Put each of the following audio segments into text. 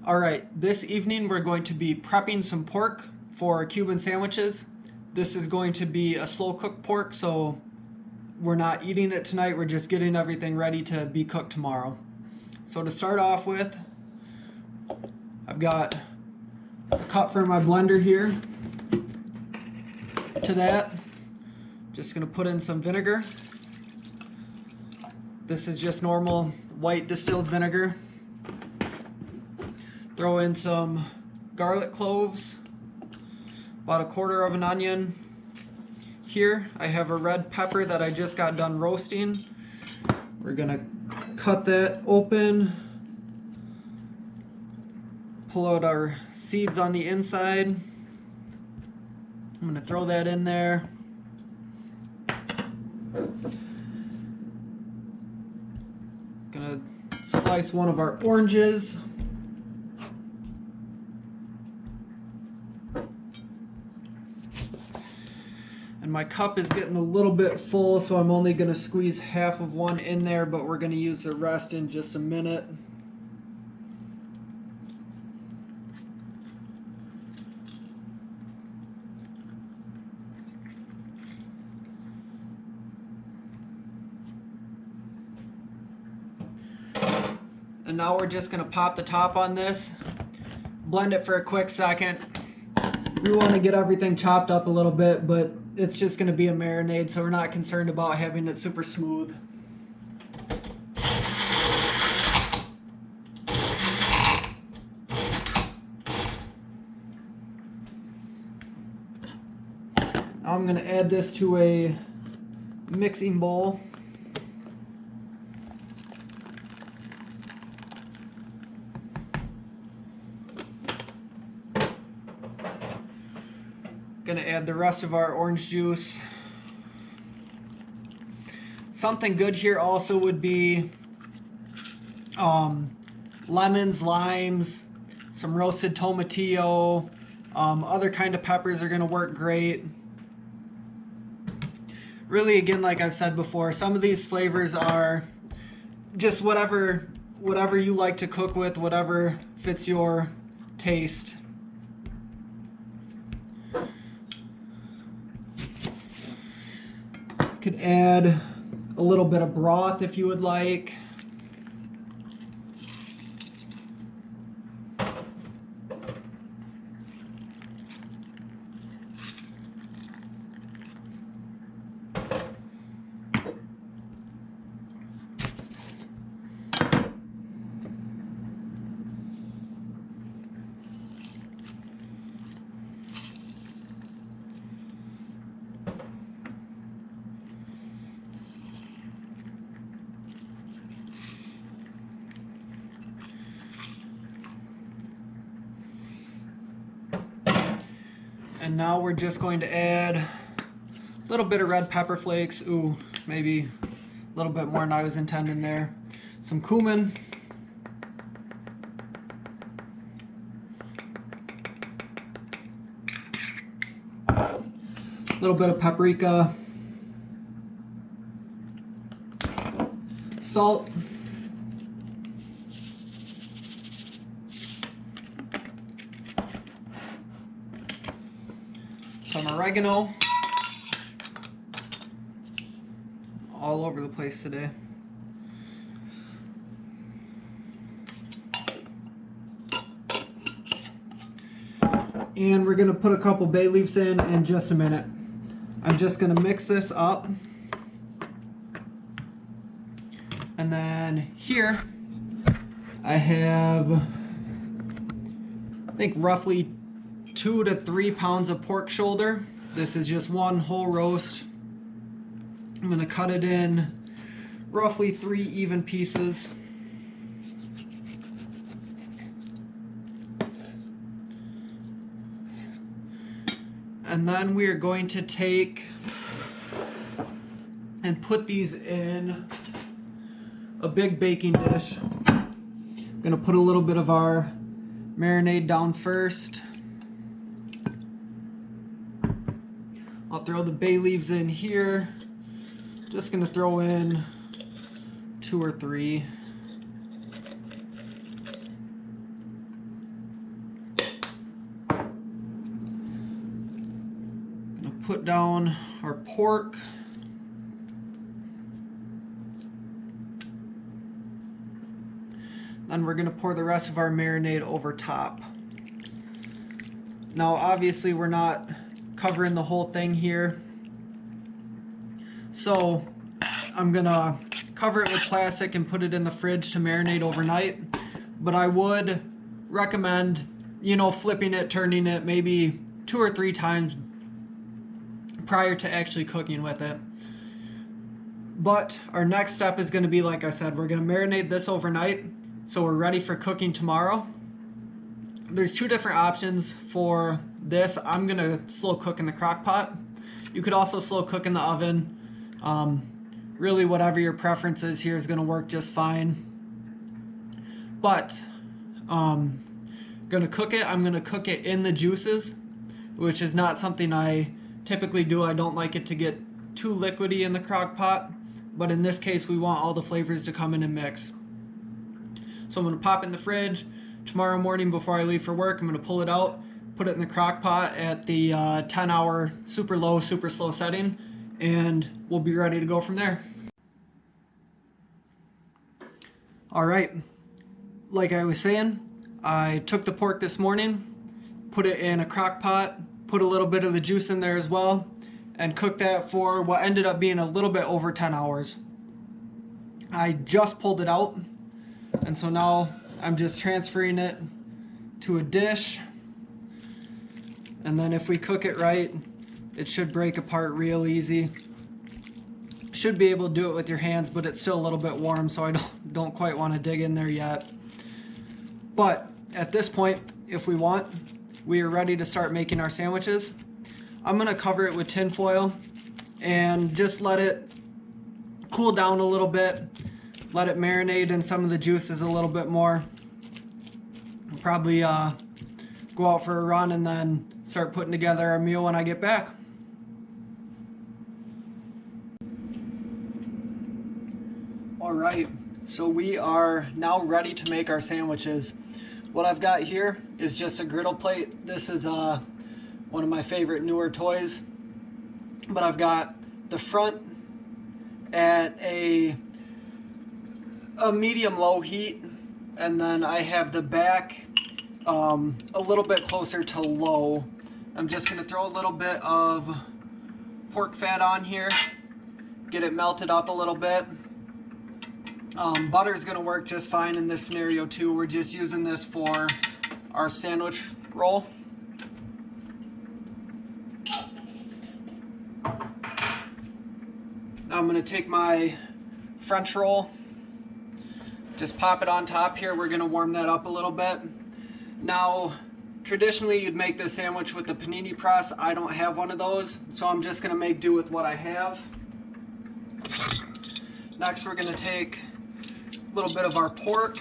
Alright, this evening we're going to be prepping some pork for Cuban sandwiches. This is going to be a slow cooked pork, so we're not eating it tonight, we're just getting everything ready to be cooked tomorrow. So to start off with, I've got a cup for my blender here. To that, just going to put in some vinegar. This is just normal white distilled vinegar. Throw in some garlic cloves, about 1/4 of an onion. Here I have a red pepper that I just got done roasting. We're gonna cut that open, pull out our seeds on the inside. I'm gonna throw that in there. Gonna slice one of our oranges. And my cup is getting a little bit full, so I'm only going to squeeze half of one in there, but we're going to use the rest in just a minute. And now we're just going to pop the top on this, blend it for a quick second. We want to get everything chopped up a little bit, but it's just going to be a marinade, so we're not concerned about having it super smooth. Now I'm going to add this to a mixing bowl. Gonna add the rest of our orange juice. Something good here also would be lemons, limes, some roasted tomatillo, other kind of peppers are gonna work great. Really, again, like I've said before, some of these flavors are just whatever you like to cook with, whatever fits your taste. Could add a little bit of broth if you would like. And now we're just going to add a little bit of red pepper flakes. Ooh, maybe a little bit more than I was intending there. Some cumin. A little bit of paprika. Salt. Some oregano. All over the place today. And we're gonna put a couple bay leaves in just a minute. I'm just gonna mix this up. And then here I have, I think, roughly 2 to 3 pounds of pork shoulder. This is just one whole roast. I'm going to cut it in roughly 3 even pieces. And then we are going to take and put these in a big baking dish. I'm going to put a little bit of our marinade down first. I'll throw the bay leaves in here. Just gonna throw in 2 or 3. put down our pork. Then we're going to pour the rest of our marinade over top. Now obviously we're not covering the whole thing here, so I'm going to cover it with plastic and put it in the fridge to marinate overnight. But I would recommend, you know, flipping it, turning it maybe 2 or 3 times prior to actually cooking with it. But our next step is going to be, like I said, we're going to marinate this overnight so we're ready for cooking tomorrow. There's 2 different options for this. I'm going to slow cook in the crock pot. You could also slow cook in the oven. Really whatever your preference is here is going to work just fine. But I'm going to cook it. I'm going to cook it in the juices, which is not something I typically do. I don't like it to get too liquidy in the crock pot, but in this case we want all the flavors to come in and mix. So I'm going to pop it in the fridge. Tomorrow morning before I leave for work, I'm going to pull it out, put it in the crock pot at the 10-hour super low, super slow setting, and we'll be ready to go from there. Alright, like I was saying, I took the pork this morning, put it in a crock pot, put a little bit of the juice in there as well, and cooked that for what ended up being a little bit over 10 hours. I just pulled it out, and so now I'm just transferring it to a dish, and then if we cook it right, it should break apart real easy. Should be able to do it with your hands, but it's still a little bit warm, so I don't quite want to dig in there yet. But at this point, if we want, we are ready to start making our sandwiches. I'm going to cover it with tin foil and just let it cool down a little bit. Let it marinate in some of the juices a little bit more. I'll probably go out for a run and then start putting together our meal when I get back. Alright, so we are now ready to make our sandwiches. What I've got here is just a griddle plate. This is one of my favorite newer toys. But I've got the front at a medium-low heat, and then I have the back a little bit closer to low. I'm just going to throw a little bit of pork fat on here, get it melted up a little bit. Butter is going to work just fine in this scenario too. We're just using this for our sandwich roll. Now I'm going to take my French roll, just pop it on top here. We're going to warm that up a little bit. Now, traditionally you'd make this sandwich with the panini press. I don't have one of those, so I'm just going to make do with what I have. Next we're going to take a little bit of our pork.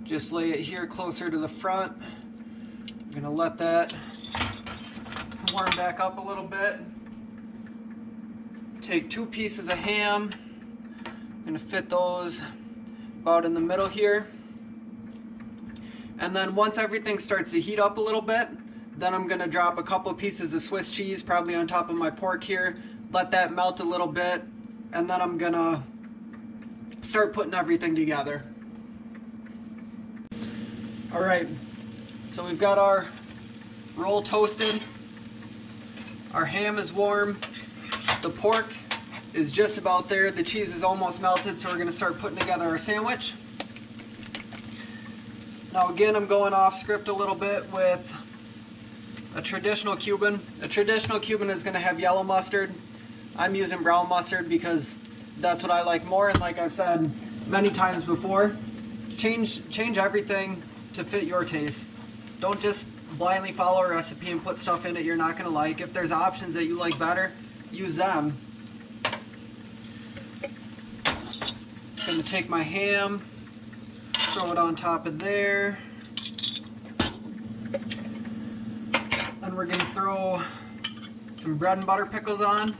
Just lay it here closer to the front. I'm going to let that warm back up a little bit. Take 2 pieces of ham. I'm going to fit those about in the middle here. And then once everything starts to heat up a little bit, then I'm going to drop a couple pieces of Swiss cheese probably on top of my pork here. Let that melt a little bit, and then I'm going to start putting everything together. Alright, so we've got our roll toasted. Our ham is warm. The pork is just about there. The cheese is almost melted, so we're going to start putting together our sandwich. Now again, I'm going off script a little bit with a traditional Cuban. A traditional Cuban is going to have yellow mustard. I'm using brown mustard because that's what I like more, and like I've said many times before, change everything to fit your taste. Don't just blindly follow a recipe and put stuff in it you're not going to like. If there's options that you like better, use them. I'm going to take my ham, throw it on top of there. Then we're going to throw some bread and butter pickles on.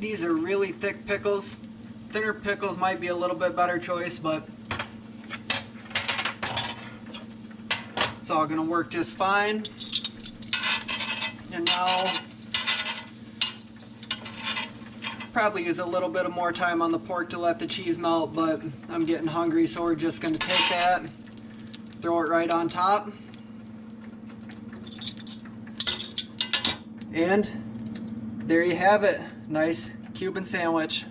These are really thick pickles. Thinner pickles might be a little bit better choice, but it's all gonna work just fine. And now, probably use a little bit of more time on the pork to let the cheese melt, but I'm getting hungry, so we're just gonna take that, throw it right on top. And there you have it. Nice Cuban sandwich.